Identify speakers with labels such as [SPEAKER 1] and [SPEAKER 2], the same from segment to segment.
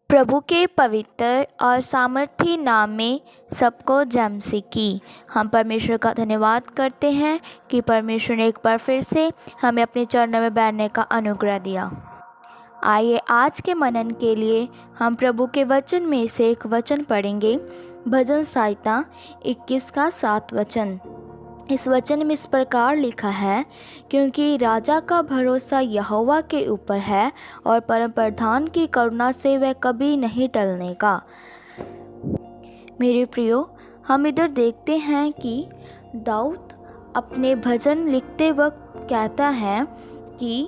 [SPEAKER 1] प्रभु के पवित्र और सामर्थी नाम में सबको जय मसीह की। हम परमेश्वर का धन्यवाद करते हैं कि परमेश्वर ने एक बार फिर से हमें अपने चरणों में बैठने का अनुग्रह दिया। आइए आज के मनन के लिए हम प्रभु के वचन में से एक वचन पढ़ेंगे। भजन संहिता 21 का 7 वचन। इस वचन में इस प्रकार लिखा है, क्योंकि राजा का भरोसा यहोवा के ऊपर है और परम प्रधान की करुणा से वह कभी नहीं टलने का। मेरे प्रियो, हम इधर देखते हैं कि दाऊद अपने भजन लिखते वक्त कहता है कि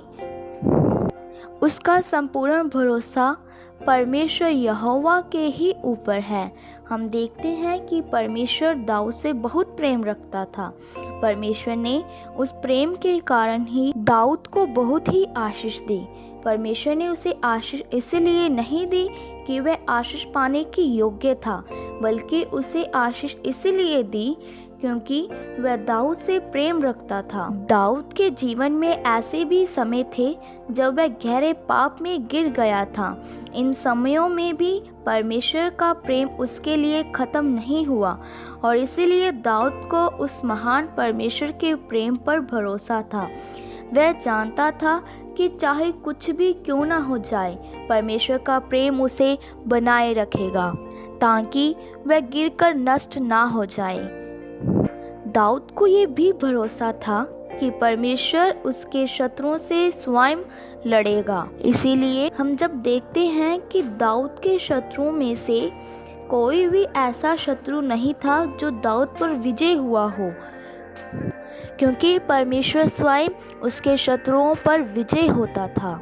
[SPEAKER 1] उसका संपूर्ण भरोसा परमेश्वर यहोवा के ही ऊपर है। हम देखते हैं कि परमेश्वर दाऊद से बहुत प्रेम रखता था। परमेश्वर ने उस प्रेम के कारण ही दाऊद को बहुत ही आशीष दी। परमेश्वर ने उसे आशीष इसलिए नहीं दी कि वह आशीष पाने की योग्य था, बल्कि उसे आशीष इसलिए दी क्योंकि वह दाऊद से प्रेम रखता था। दाऊद के जीवन में ऐसे भी समय थे जब वह गहरे पाप में गिर गया था। इन समयों में भी परमेश्वर का प्रेम उसके लिए खत्म नहीं हुआ और इसीलिए दाऊद को उस महान परमेश्वर के प्रेम पर भरोसा था। वह जानता था कि चाहे कुछ भी क्यों ना हो जाए, परमेश्वर का प्रेम उसे बनाए रखेगा ताकि वह गिरकर नष्ट ना हो जाए। दाऊद को ये भी भरोसा था कि परमेश्वर उसके शत्रुओं से स्वयं लड़ेगा। इसीलिए हम जब देखते हैं कि दाऊद के शत्रुओं में से कोई भी ऐसा शत्रु नहीं था जो दाऊद पर विजय हुआ हो, क्योंकि परमेश्वर स्वयं उसके शत्रुओं पर विजय होता था।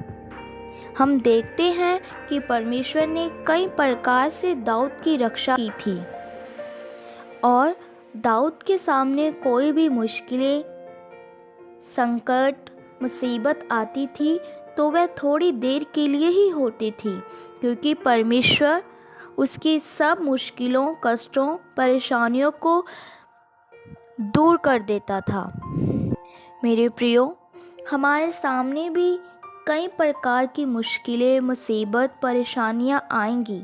[SPEAKER 1] हम देखते हैं कि परमेश्वर ने कई प्रकार से दाऊद की रक्षा की थी और दाऊद के सामने कोई भी मुश्किलें, संकट, मुसीबत आती थी तो वह थोड़ी देर के लिए ही होती थी, क्योंकि परमेश्वर उसकी सब मुश्किलों, कष्टों, परेशानियों को दूर कर देता था। मेरे प्रियो, हमारे सामने भी कई प्रकार की मुश्किलें, मुसीबत, परेशानियां आएंगी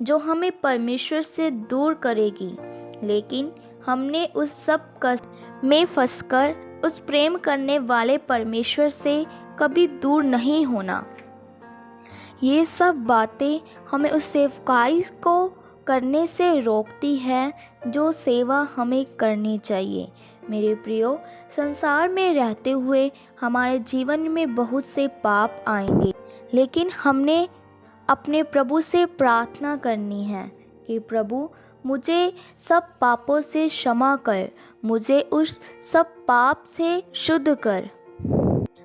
[SPEAKER 1] जो हमें परमेश्वर से दूर करेगी, लेकिन हमने उस सब कष्ट में फंसकर उस प्रेम करने वाले परमेश्वर से कभी दूर नहीं होना। ये सब बातें हमें उस सेवकाई को करने से रोकती है जो सेवा हमें करनी चाहिए। मेरे प्रियो, संसार में रहते हुए हमारे जीवन में बहुत से पाप आएंगे, लेकिन हमने अपने प्रभु से प्रार्थना करनी है कि प्रभु मुझे सब पापों से क्षमा कर, मुझे उस सब पाप से शुद्ध कर।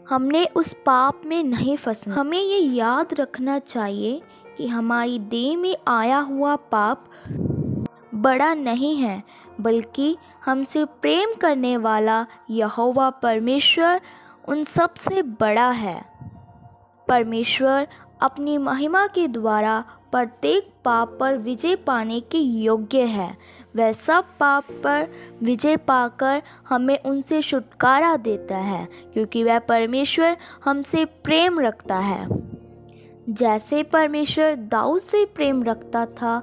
[SPEAKER 1] हमने उस पाप में नहीं फंसना। हमें ये याद रखना चाहिए कि हमारी देह में आया हुआ पाप बड़ा नहीं है, बल्कि हमसे प्रेम करने वाला यहोवा परमेश्वर उन सब से बड़ा है। परमेश्वर अपनी महिमा के द्वारा प्रत्येक पाप पर विजय पाने के योग्य है। वह सब पाप पर विजय पाकर हमें उनसे छुटकारा देता है, क्योंकि वह परमेश्वर हमसे प्रेम रखता है। जैसे परमेश्वर दाऊद से प्रेम रखता था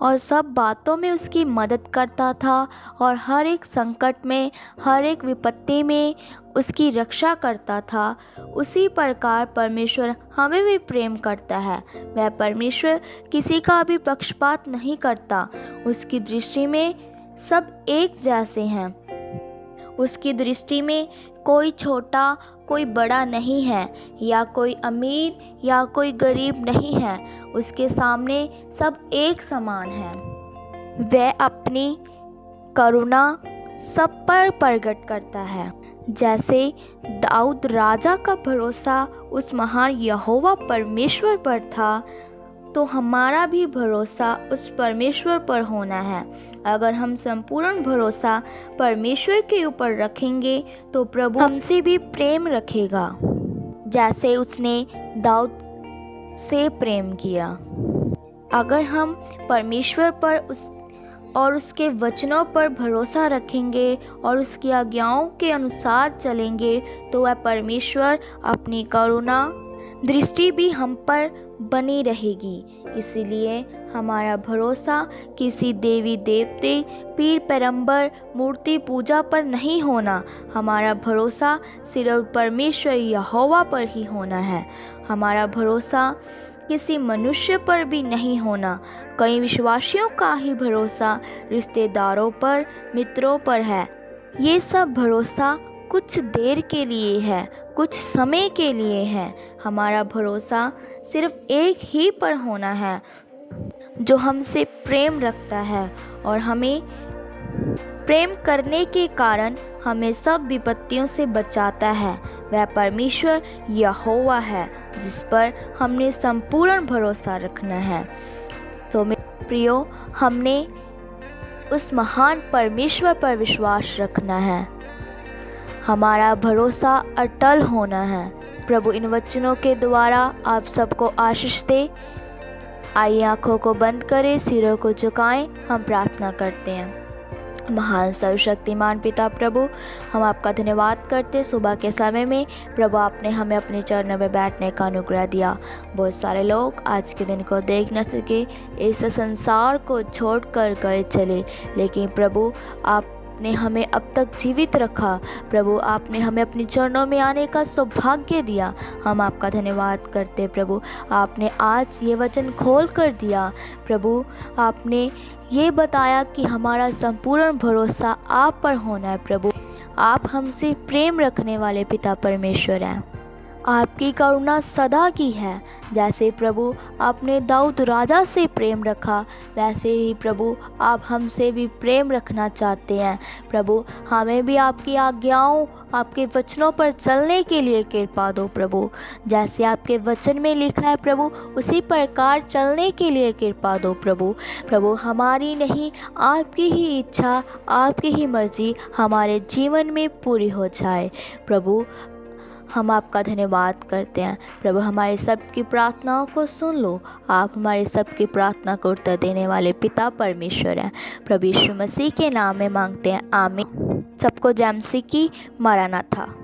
[SPEAKER 1] और सब बातों में उसकी मदद करता था और हर एक संकट में, हर एक विपत्ति में उसकी रक्षा करता था, उसी प्रकार परमेश्वर हमें भी प्रेम करता है। वह परमेश्वर किसी का भी पक्षपात नहीं करता। उसकी दृष्टि में सब एक जैसे हैं। उसकी दृष्टि में कोई छोटा, कोई बड़ा नहीं है, या कोई अमीर या कोई गरीब नहीं है। उसके सामने सब एक समान है। वह अपनी करुणा सब पर प्रकट करता है। जैसे दाऊद राजा का भरोसा उस महान यहोवा परमेश्वर पर था, तो हमारा भी भरोसा उस परमेश्वर पर होना है। अगर हम संपूर्ण भरोसा परमेश्वर के ऊपर रखेंगे तो प्रभु हमसे भी प्रेम रखेगा, जैसे उसने दाऊद से प्रेम किया। अगर हम परमेश्वर पर और उसके वचनों पर भरोसा रखेंगे और उसकी आज्ञाओं के अनुसार चलेंगे, तो वह परमेश्वर अपनी करुणा, दृष्टि भी हम पर बनी रहेगी। इसीलिए हमारा भरोसा किसी देवी देवते, पीर पैगंबर, मूर्ति पूजा पर नहीं होना। हमारा भरोसा सिर्फ परमेश्वर यहोवा पर ही होना है। हमारा भरोसा किसी मनुष्य पर भी नहीं होना। कई विश्वासियों का ही भरोसा रिश्तेदारों पर, मित्रों पर है। ये सब भरोसा कुछ देर के लिए है, कुछ समय के लिए है। हमारा भरोसा सिर्फ एक ही पर होना है, जो हमसे प्रेम रखता है और हमें प्रेम करने के कारण हमें सब विपत्तियों से बचाता है। वह परमेश्वर यहोवा है, जिस पर हमने संपूर्ण भरोसा रखना है। सो मेरे प्रियो, हमने उस महान परमेश्वर पर विश्वास रखना है। हमारा भरोसा अटल होना है। प्रभु इन वचनों के द्वारा आप सबको आशीष दे। आइए आँखों को बंद करें, सिरों को झुकाएं, हम प्रार्थना करते हैं। महान सर्वशक्तिमान पिता प्रभु, हम आपका धन्यवाद करते सुबह के समय में। प्रभु, आपने हमें अपने चरणों में बैठने का अनुग्रह दिया। बहुत सारे लोग आज के दिन को देख न सके, इस संसार को छोड़कर गए चले, लेकिन प्रभु आपने हमें अब तक जीवित रखा। प्रभु, आपने हमें अपने चरणों में आने का सौभाग्य दिया। हम आपका धन्यवाद करते प्रभु। आपने आज ये वचन खोल कर दिया। प्रभु, आपने ये बताया कि हमारा संपूर्ण भरोसा आप पर होना है। प्रभु, आप हमसे प्रेम रखने वाले पिता परमेश्वर हैं। आपकी करुणा सदा की है। जैसे प्रभु आपने दाऊद राजा से प्रेम रखा, वैसे ही प्रभु आप हमसे भी प्रेम रखना चाहते हैं। प्रभु, हमें भी आपकी आज्ञाओं, आपके वचनों पर चलने के लिए कृपा दो। प्रभु, जैसे आपके वचन में लिखा है प्रभु, उसी प्रकार चलने के लिए कृपा दो। प्रभु, प्रभु हमारी नहीं, आपकी ही इच्छा, आपकी ही मर्जी हमारे जीवन में पूरी हो जाए। प्रभु, हम आपका धन्यवाद करते हैं। प्रभु, हमारे सबकी प्रार्थनाओं को सुन लो। आप हमारे सबकी प्रार्थना को उत्तर देने वाले पिता परमेश्वर हैं। प्रभु यीशु मसीह के नाम में मांगते हैं, आमीन। सबको जय मसीह की। मरानाथा।